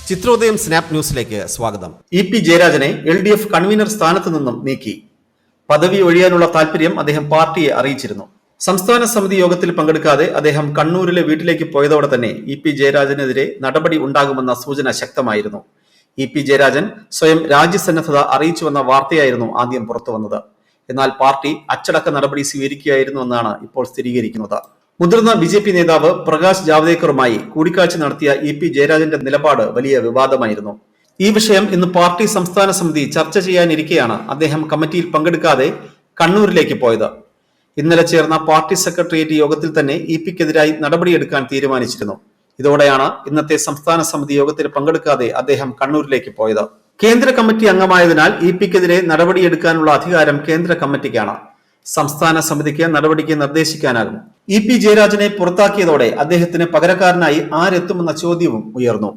ചിത്രോദയം സ്നാപ് ന്യൂസിലേക്ക് സ്വാഗതം. EP. ജയരാജനെ LDF convener സ്ഥാനത്ത് നിന്നും നീക്കി. പദവി ഒഴിയാനുള്ള താൽപര്യം അദ്ദേഹം പാർട്ടിയെ അറിയിച്ചിരുന്നു. സംസ്ഥാന സമിതി യോഗത്തിൽ പങ്കെടുക്കാതെ അദ്ദേഹം കണ്ണൂരിലെ വീട്ടിലേക്ക് പോയതോടെ തന്നെ ഇ.പി. ജയരാജനെതിരെ നടപടി ഉണ്ടാകുമെന്ന സൂചന ശക്തമായിരുന്നു. ഇ.പി. ജയരാജൻ സ്വയം രാജ്യസന്നദ്ധത അറിയിച്ചുവെന്ന വാർത്തയായിരുന്നു ആദ്യം പുറത്തുവന്നത്. എന്നാൽ പാർട്ടി അച്ചടക്ക നടപടി സ്വീകരിക്കുകയായിരുന്നുവെന്നാണ് ഇപ്പോൾ സ്ഥിരീകരിക്കുന്നത്. മുതിർന്ന BJP നേതാവ് പ്രകാശ് ജാവ്ദേക്കറുമായി കൂടിക്കാഴ്ച നടത്തിയ ഇ.പി. ജയരാജന്റെ നിലപാട് വലിയ വിവാദമായിരുന്നു. ഈ വിഷയം ഇന്ന് പാർട്ടി സംസ്ഥാന സമിതി ചർച്ച ചെയ്യാനിരിക്കെയാണ് അദ്ദേഹം കമ്മിറ്റിയിൽ പങ്കെടുക്കാതെ കണ്ണൂരിലേക്ക് പോയത്. ഇന്നലെ ചേർന്ന പാർട്ടി സെക്രട്ടേറിയറ്റ് യോഗത്തിൽ തന്നെ ഇ.പി.ക്കെതിരായി നടപടിയെടുക്കാൻ തീരുമാനിച്ചിരുന്നു. ഇതോടെയാണ് ഇന്നത്തെ സംസ്ഥാന സമിതി യോഗത്തിൽ പങ്കെടുക്കാതെ അദ്ദേഹം കണ്ണൂരിലേക്ക് പോയത്. കേന്ദ്ര കമ്മിറ്റി അംഗമായതിനാൽ ഇ.പി.ക്കെതിരെ നടപടിയെടുക്കാനുള്ള അധികാരം കേന്ദ്ര കമ്മിറ്റിക്കാണ്. സംസ്ഥാന സമിതിക്ക് നടപടിക്ക് നിർദ്ദേശിക്കാനാകും. ഇ.പി. ജയരാജനെ പുറത്താക്കിയതോടെ അദ്ദേഹത്തിന് പകരക്കാരനായി ആരെത്തുമെന്ന ചോദ്യവും ഉയർന്നു.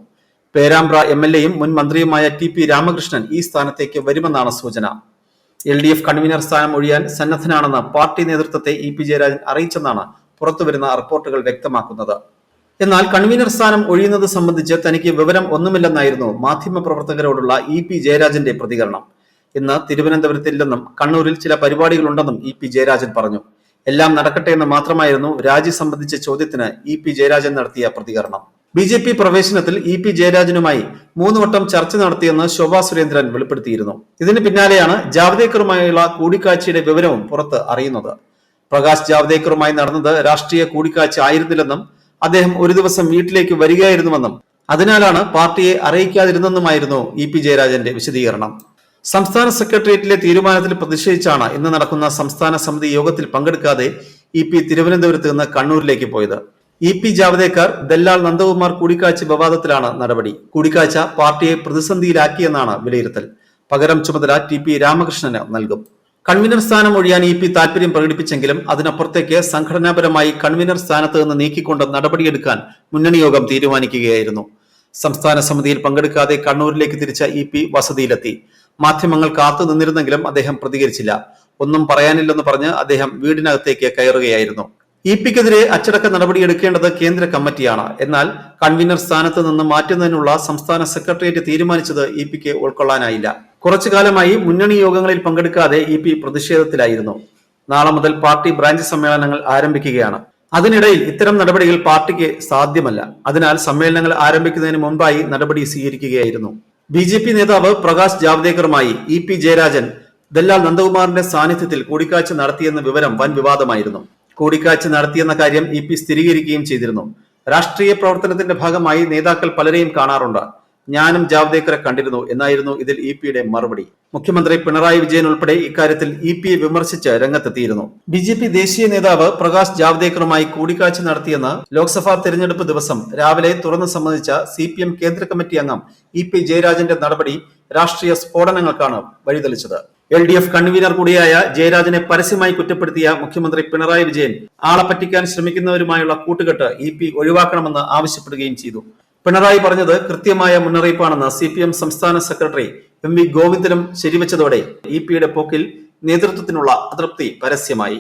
പേരാമ്പ്ര MLA-യും മുൻ മന്ത്രിയുമായ TP രാമകൃഷ്ണൻ ഈ സ്ഥാനത്തേക്ക് വരുമെന്നാണ് സൂചന. LDF കൺവീനർ സ്ഥാനം ഒഴിയാൻ സന്നദ്ധനാണെന്ന് പാർട്ടി നേതൃത്വത്തെ ഇ.പി. ജയരാജൻ അറിയിച്ചെന്നാണ് പുറത്തുവരുന്ന റിപ്പോർട്ടുകൾ വ്യക്തമാക്കുന്നത്. എന്നാൽ കൺവീനർ സ്ഥാനം ഒഴിയുന്നത് സംബന്ധിച്ച് തനിക്ക് വിവരം ഒന്നുമില്ലെന്നായിരുന്നു മാധ്യമപ്രവർത്തകരോടുള്ള ഇ.പി. ജയരാജന്റെ പ്രതികരണം. ഇന്ന് തിരുവനന്തപുരത്തില്ലെന്നും കണ്ണൂരിൽ ചില പരിപാടികളുണ്ടെന്നും ഇ.പി. ജയരാജൻ പറഞ്ഞു. എല്ലാം നടക്കട്ടെ എന്ന് മാത്രമായിരുന്നു രാജി സംബന്ധിച്ച ചോദ്യത്തിന് ഇ.പി. ജയരാജൻ നടത്തിയ പ്രതികരണം. BJP പ്രവേശനത്തിൽ EP. ജയരാജനുമായി 3 വട്ടം ചർച്ച നടത്തിയെന്ന് ശോഭാ സുരേന്ദ്രൻ വെളിപ്പെടുത്തിയിരുന്നു. ഇതിന് പിന്നാലെയാണ് ജാവ്ദേക്കറുമായുള്ള കൂടിക്കാഴ്ചയുടെ വിവരവും പുറത്ത് അറിയുന്നത്. പ്രകാശ് ജാവ്ദേക്കറുമായി നടന്നത് രാഷ്ട്രീയ കൂടിക്കാഴ്ച ആയിരുന്നില്ലെന്നും അദ്ദേഹം ഒരു ദിവസം വീട്ടിലേക്ക് വരികയായിരുന്നുവെന്നും അതിനാലാണ് പാർട്ടിയെ അറിയിക്കാതിരുന്നെന്നുമായിരുന്നു ഇ.പി. ജയരാജന്റെ വിശദീകരണം. സംസ്ഥാന സെക്രട്ടേറിയറ്റിലെ തീരുമാനത്തിൽ പ്രതിഷേധിച്ചാണ് ഇന്ന് നടക്കുന്ന സംസ്ഥാന സമിതി യോഗത്തിൽ പങ്കെടുക്കാതെ ഇ.പി. തിരുവനന്തപുരത്ത് നിന്ന് കണ്ണൂരിലേക്ക് പോയത്. ഇ.പി. ജാവ്ദേക്കർ, ദല്ലാൽ നന്ദകുമാർ കൂടിക്കാഴ്ച വിവാദത്തിലാണ് നടപടി. കൂടിക്കാഴ്ച പാർട്ടിയെ പ്രതിസന്ധിയിലാക്കിയെന്നാണ് വിലയിരുത്തൽ. പകരം ചുമതല TP രാമകൃഷ്ണന് നൽകും. കൺവീനർ സ്ഥാനം ഒഴിയാൻ ഇ.പി. താൽപര്യം പ്രകടിപ്പിച്ചെങ്കിലും അതിനപ്പുറത്തേക്ക് സംഘടനാപരമായി കൺവീനർ സ്ഥാനത്ത് നിന്ന് നീക്കിക്കൊണ്ട് നടപടിയെടുക്കാൻ മുന്നണി യോഗം തീരുമാനിക്കുകയായിരുന്നു. സംസ്ഥാന സമിതിയിൽ പങ്കെടുക്കാതെ കണ്ണൂരിലേക്ക് തിരിച്ച ഇ.പി. വസതിയിലെത്തി. മാധ്യമങ്ങൾ കാത്തു നിന്നിരുന്നെങ്കിലും അദ്ദേഹം പ്രതികരിച്ചില്ല. ഒന്നും പറയാനില്ലെന്ന് പറഞ്ഞ് അദ്ദേഹം വീടിനകത്തേക്ക് കയറുകയായിരുന്നു. ഇ.പി.ക്കെതിരെ അച്ചടക്ക നടപടിയെടുക്കേണ്ടത് കേന്ദ്ര കമ്മിറ്റിയാണ്. എന്നാൽ കൺവീനർ സ്ഥാനത്ത് നിന്ന് മാറ്റുന്നതിനുള്ള സംസ്ഥാന സെക്രട്ടേറിയറ്റ് തീരുമാനിച്ചത് ഇ.പി.ക്ക് ഉൾക്കൊള്ളാനായില്ല. കുറച്ചു കാലമായി മുന്നണി യോഗങ്ങളിൽ പങ്കെടുക്കാതെ ഇ.പി. പ്രതിഷേധത്തിലായിരുന്നു. നാളെ മുതൽ പാർട്ടി ബ്രാഞ്ച് സമ്മേളനങ്ങൾ ആരംഭിക്കുകയാണ്. അതിനിടയിൽ ഇത്തരം നടപടികൾ പാർട്ടിക്ക് സാധ്യമല്ല. അതിനാൽ സമ്മേളനങ്ങൾ ആരംഭിക്കുന്നതിന് മുമ്പായി നടപടി സ്വീകരിക്കുകയായിരുന്നു. BJP നേതാവ് പ്രകാശ് ജാവ്ദേക്കറുമായി ഇ.പി. ജയരാജൻ ദല്ലാൽ നന്ദകുമാറിന്റെ സാന്നിധ്യത്തിൽ കൂടിക്കാഴ്ച നടത്തിയെന്ന വിവരം വൻ വിവാദമായിരുന്നു. കൂടിക്കാഴ്ച നടത്തിയെന്ന കാര്യം ഇ.പി. സ്ഥിരീകരിക്കുകയും ചെയ്തിരുന്നു. രാഷ്ട്രീയ പ്രവർത്തനത്തിന്റെ ഭാഗമായി നേതാക്കൾ പലരെയും കാണാറുണ്ട്. ഞാനും ജാവ്ദേക്കറെ കണ്ടിരുന്നു എന്നായിരുന്നു ഇതിൽ ഇ.പി.യുടെ മറുപടി. മുഖ്യമന്ത്രി പിണറായി വിജയൻ ഉൾപ്പെടെ ഇക്കാര്യത്തിൽ ഇ.പി.യെ വിമർശിച്ച് രംഗത്തെത്തിയിരുന്നു. BJP ദേശീയ നേതാവ് പ്രകാശ് ജാവ്ദേക്കറുമായി കൂടിക്കാഴ്ച നടത്തിയെന്ന് ലോക്സഭാ തെരഞ്ഞെടുപ്പ് ദിവസം രാവിലെ തുറന്നു സമ്മതിച്ച CPM കേന്ദ്ര കമ്മിറ്റി അംഗം ഇ.പി. ജയരാജന്റെ നടപടി രാഷ്ട്രീയ സ്ഫോടനങ്ങൾക്കാണ് വഴിതെളിച്ചത്. LDF കൺവീനർ കൂടിയായ ജയരാജനെ പരസ്യമായി കുറ്റപ്പെടുത്തിയ മുഖ്യമന്ത്രി പിണറായി വിജയൻ ആളെ പറ്റിക്കാൻ ശ്രമിക്കുന്നവരുമായുള്ള കൂട്ടുകെട്ട് ഇ.പി. ഒഴിവാക്കണമെന്ന് ആവശ്യപ്പെടുകയും ചെയ്തു. പിണറായി പറഞ്ഞത് കൃത്യമായ മുന്നറിയിപ്പാണെന്ന് CPM സംസ്ഥാന സെക്രട്ടറി MV ഗോവിന്ദനും ശരിവെച്ചതോടെ ഇ.പി.യുടെ പോക്കിൽ നേതൃത്വത്തിനുള്ള അതൃപ്തി പരസ്യമായി.